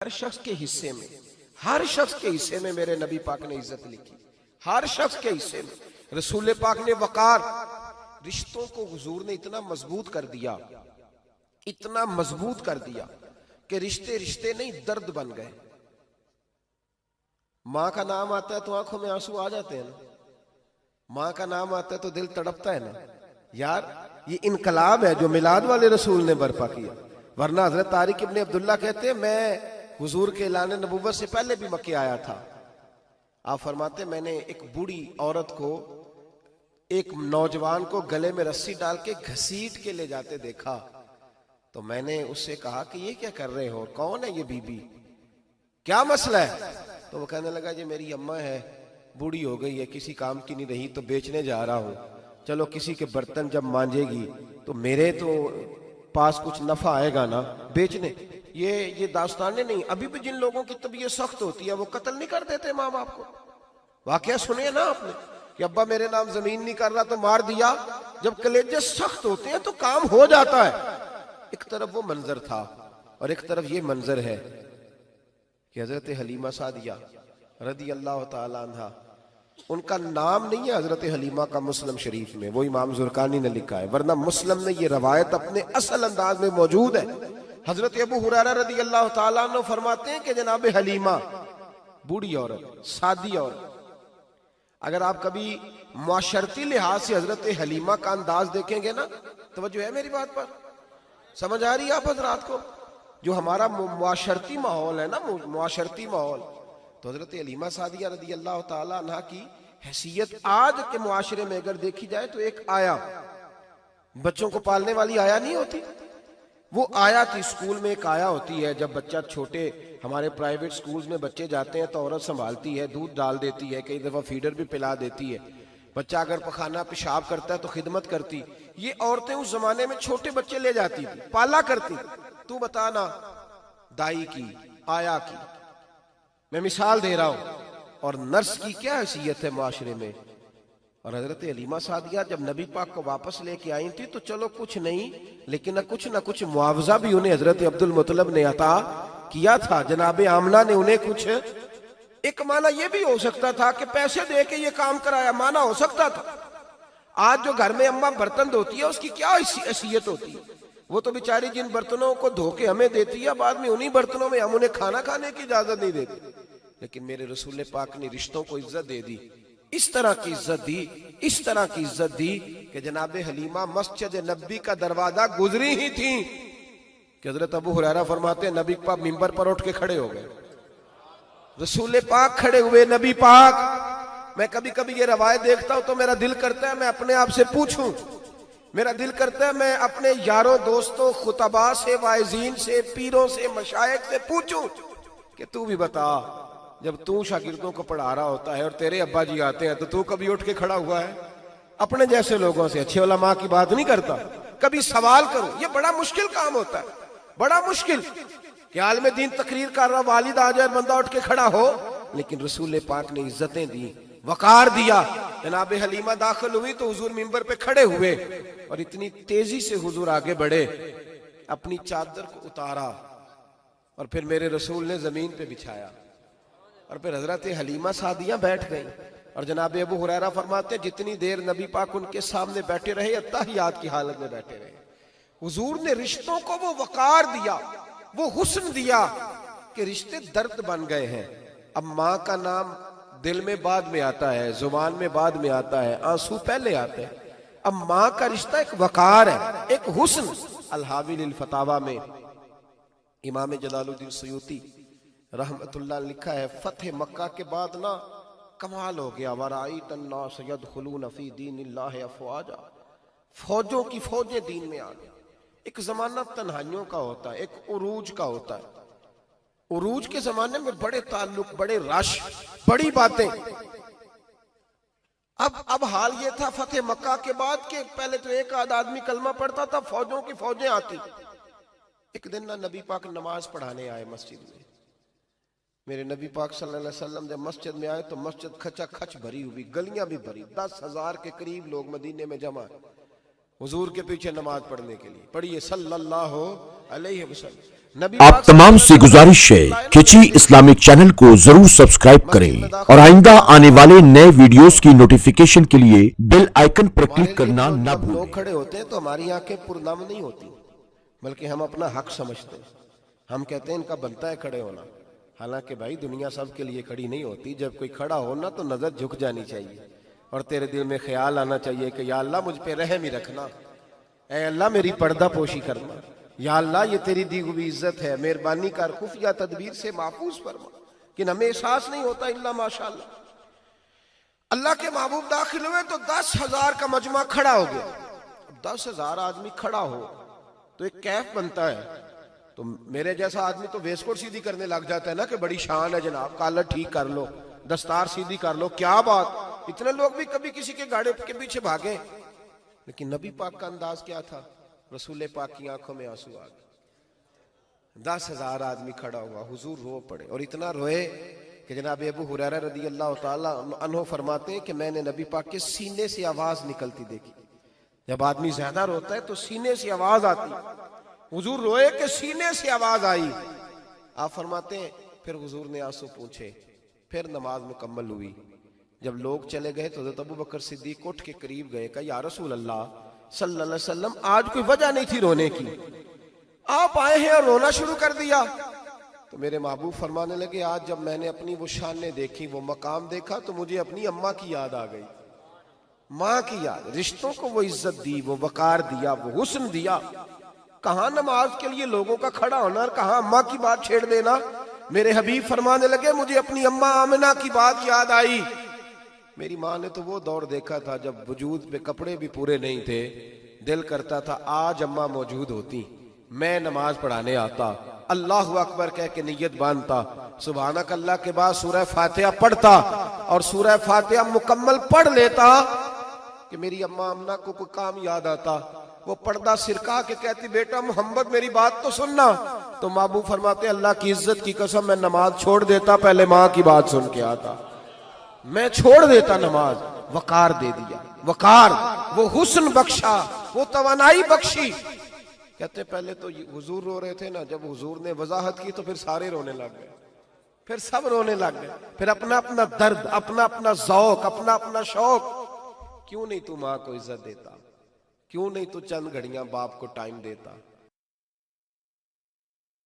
हर शख्स के हिस्से में, हर शख्स के हिस्से में मेरे नबी पाक ने इज्जत लिखी। हर शख्स के हिस्से में रसूल पाक ने वकार, रिश्तों को हुजूर ने इतना मजबूत कर दिया, इतना मजबूत कर दिया कि रिश्ते रिश्ते नहीं दर्द बन गए। माँ का नाम आता है तो आंखों में आंसू आ जाते हैं ना, माँ का नाम आता है तो दिल तड़पता है ना। यार ये इनकलाब है जो मिलाद वाले रसूल ने बर्पा किया। वरना हजरत तारिक इब्ने अब्दुल्ला कहते हैं मैं हुजूर के ऐलान नबुव्वत से पहले भी मक्के आया था। आप फरमाते मैंने एक बूढ़ी औरत को, एक नौजवान को गले में रस्सी डाल के घसीट के ले जाते देखा, तो मैंने उससे कहा कि ये क्या कर रहे हो, कौन है ये बीबी, क्या मसला है? तो वो कहने लगा जी मेरी अम्मा है, बूढ़ी हो गई है, किसी काम की नहीं रही, तो बेचने जा रहा हूं। चलो किसी के बर्तन जब मांजेगी तो मेरे तो पास कुछ नफा आएगा ना बेचने। ये दास्तानें नहीं। अभी भी जिन लोगों की तबीयत सख्त होती है वो कत्ल नहीं कर देते माँ बाप को। वाकया सुने ना आपने कि अब्बा मेरे नाम जमीन नहीं कर रहा तो मार दिया। जब कलेजे सख्त होते हैं तो काम हो जाता है। एक तरफ वो मंजर था और एक तरफ ये मंजर है कि हजरत हलीमा सादिया रदी अल्लाह ताला अन्हा, उनका नाम नहीं है हजरत हलीमा का मुस्लिम शरीफ में, वो इमाम जुरकानी ने लिखा है, वरना मुस्लिम में ये रवायत अपने असल अंदाज में मौजूद है। हजरत अबू हुरैरा रदी अल्लाह ताला अन्हु फरमाते हैं कि जनाब हलीमा बूढ़ी औरत, सादी औरत। अगर आप कभी मुआशरती लिहाज से हजरत हलीमा का अंदाज देखेंगे ना, तवज्जो है मेरी बात पर, समझ आ रही है आप हजरात को? जो हमारा मुआशरती माहौल है ना, मुआशरती माहौल, तो हजरत हलीमा सादिया रदी अल्लाह ताला अन्हा की हैसियत आज के मुआशरे में अगर देखी जाए तो एक आया, बच्चों को पालने वाली आया नहीं होती, वो आया थी। स्कूल में एक आया होती है, जब बच्चा छोटे हमारे प्राइवेट स्कूल्स में बच्चे जाते हैं तो औरत संभालती है, दूध डाल देती है, कई दफा फीडर भी पिला देती है। बच्चा अगर पखाना पेशाब करता है तो खिदमत करती। ये औरतें उस जमाने में छोटे बच्चे ले जाती थी, पाला करती। तू बताना दाई की, आया की, मैं मिसाल दे रहा हूं, और नर्स की क्या हैसियत है माशरे में। और हजरत हलीमा सादिया जब नबी पाक को वापस लेके आई थी तो चलो कुछ नहीं, लेकिन कुछ ना कुछ मुआवजा भी उन्हें हजरत अब्दुल मुत्तलिब ने अता किया था। जनाब आमना ने उन्हें कुछ, एक माना यह भी हो सकता था कि पैसे दे के ये काम कराया, माना हो सकता था। आज जो घर में अम्मा बर्तन धोती है उसकी क्या हैसियत होती है? वो तो बेचारी जिन बर्तनों को धो के हमें देती है, बाद में उन्हीं बर्तनों में हम उन्हें खाना खाने की इजाजत नहीं देते। लेकिन मेरे रसूल पाक ने रिश्तों को इज्जत दे दी, इस तरह की इज्जत दी, इस तरह की इज्जत दी कि जनाब हलीमा मस्जिद नबी का दरवाजा गुजरी ही थी कि हजरत अबू हुरैरा फरमाते हैं नबी पाक मिंबर पर उठ के खड़े हो गए। रसूल पाक खड़े हुए, नबी पाक। मैं कभी कभी ये रवायत देखता हूं तो मेरा दिल करता है मैं अपने आप से पूछूं, मेरा दिल करता है मैं अपने यारों दोस्तों खुतबा से, वाइजीन से, पीरों से, मशाइख से पूछूं कि तू भी बता, जब तू शागिर्दों को पढ़ा रहा होता है और तेरे अब्बा जी आते हैं तो तू कभी उठ के खड़ा हुआ है? अपने जैसे लोगों से, अच्छे उलमा की बात नहीं करता, कभी सवाल करो। ये बड़ा मुश्किल काम होता है, बड़ा मुश्किल कि आलिम दीन तकरीर कर रहा, वालिद आ जाए, बंदा उठ के खड़ा हो। लेकिन रसूल पाक ने इज्जतें दी, वकार दिया। जनाब हलीमा दाखिल हुई तो हुजूर मिंबर पे खड़े हुए और इतनी तेजी से हुजूर आगे बढ़े, अपनी चादर को उतारा और फिर मेरे रसूल ने जमीन पे बिछाया और फिर हजरत हलीमा सादिया बैठ गई। और जनाब अबू हुरैरा फरमाते जितनी देर नबी पाक उनके सामने बैठे रहे, अत्तहियात की हालत में बैठे रहे। हुजूर ने रिश्तों को वो वकार दिया, वो हुस्न दिया कि रिश्ते दर्द बन गए हैं। अब माँ का नाम दिल में बाद में आता है, जुबान में बाद में आता है, आंसू पहले आते हैं। अब माँ का रिश्ता एक वकार है, एक हुस्न। अल-हावी लिल फतावा में इमाम जलालुद्दीन सयूती रहमतुल्लाह लिखा है, फतेह मक्का के बाद ना कमाल हो गया, वराईत अन्नास यदखुलून फी दीनिल्लाहि अफवाजा, फौजों की फौजें दीन में आ गई। एक जमाना तन्हाइयों का होता है, एक उरूज का होता है। उरूज के जमाने में बड़े ताल्लुक, बड़े रश, बड़ी बातें। अब हाल ये था फतेह मक्का के बाद के पहले तो एक आध आदमी कलमा पढ़ता था, फौजों की फौजें आती। एक दिन ना नबी पाक नमाज पढ़ाने आए मस्जिद में। मेरे नबी पाक सल्लल्लाहु अलैहि वसल्लम जब मस्जिद में आए तो मस्जिद खचा खच भरी हुई, गलियां भी भरी, 10,000 के करीब लोग मदीने में जमा है। हुजूर के पीछे नमाज पढ़ने के लिए। पढ़िए सल्लल्लाहु अलैहि वसल्लम। नबी आप तमाम से गुजारिश है खिची इस्लामिक चैनल को जरूर सब्सक्राइब करें और आइंदा आने वाले नए वीडियोस की नोटिफिकेशन के लिए बेल आइकन पर क्लिक करना ना भूलें। लोग खड़े होते हैं तो हमारी आंखें पुरनम नहीं होती, बल्कि हम अपना हक समझते हैं। हम कहते हैं इनका बनता है खड़े होना। हालांकि भाई दुनिया सब के लिए खड़ी नहीं होती। जब कोई खड़ा हो ना तो नजर झुक जानी चाहिए और तेरे दिल में ख्याल आना चाहिए कि या अल्लाह मुझ पे रहम ही रखना, ऐ अल्लाह मेरी पर्दा पोशी करना, या अल्लाह ये तेरी दी हुई इज्जत है, मेहरबानी कर, खुफिया तदबीर से महफूज फरमा। कि हमें एहसास नहीं होता इल्ला माशाअल्लाह। अल्लाह के महबूब दाखिल हुए तो 10,000 का मजमा खड़ा हो गया। 10,000 आदमी खड़ा हो तो एक कैफ बनता है। तो मेरे जैसा आदमी तो वेस्टकोट सीधी करने लग जाता है ना कि बड़ी शान है जनाब, कॉलर ठीक कर लो, दस्तार सीधी कर लो, क्या बात। इतने लोग भी कभी किसी के गाड़े के पीछे भागे, लेकिन नबी पाक का अंदाज क्या था? रसूल पाक की आंखों में आंसू आ गए। 10,000 आदमी खड़ा हुआ, हुजूर रो पड़े और इतना रोए कि जनाब अबू हुरैरा रदी अल्लाह ताला अन्हु फरमाते हैं कि मैंने नबी पाक के सीने से आवाज निकलती देखी। जब आदमी ज्यादा रोता है तो सीने से आवाज आती। हुजूर रोए कि सीने से आवाज आई। आप फरमाते हैं फिर हुजूर ने आंसू पूछे, फिर नमाज मुकम्मल हुई। जब लोग चले गए तो हज़रत अबू बकर सिद्दीक उठ के करीब गए, कहा या रसूल अल्लाह सल्लल्लाहु अलैहि वसल्लम, आज कोई वजह नहीं थी रोने की, आप आए हैं और रोना शुरू कर दिया। तो मेरे महबूब फरमाने लगे, आज जब मैंने अपनी वो शानें देखी, वो मकाम देखा, तो मुझे अपनी अम्मा की याद आ गई, माँ की याद। रिश्तों को वो इज्जत दी, वो वकार दिया, वो हुस्न दिया। कहाँ नमाज के लिए लोगों का खड़ा होना और कहाँ अम्मा की बात छेड़ देना। मेरे हबीब फरमाने लगे, मुझे अपनी अम्मा आमिना की बात याद आई। मेरी माँ ने तो वो दौर देखा था जब वजूद पे कपड़े भी पूरे नहीं थे, दिल करता था आज अम्मा मौजूद होती, मैं नमाज पढ़ाने आता, अल्लाहु अकबर कह के नियत बांधता, सुभानक अल्लाह के बाद सूरह फातिहा पढ़ता और सूरह फातिहा मुकम्मल पढ़ लेता कि मेरी अम्मा अम्ना को कोई काम याद आता। वो पर्दा सिरका के कहती, बेटा मोहम्मद मेरी बात तो सुनना। तो महबूब फरमाते, अल्लाह की इज्जत की कसम मैं नमाज छोड़ देता, पहले माँ की बात सुन के आता, मैं छोड़ देता नमाज। वकार दे दिया, वकार, वो हुस्न बख्शा, वो तवानाई बख्शी। कहते पहले तो हुजूर रो रहे थे ना, जब हुजूर ने वजाहत की तो फिर सारे रोने लग गए, फिर सब रोने लग गए, फिर अपना अपना दर्द, अपना अपना ज़ौक, अपना अपना शौक। क्यों नहीं तू माँ को इज्जत देता? क्यों नहीं तू चंद घड़ियां बाप को टाइम देता?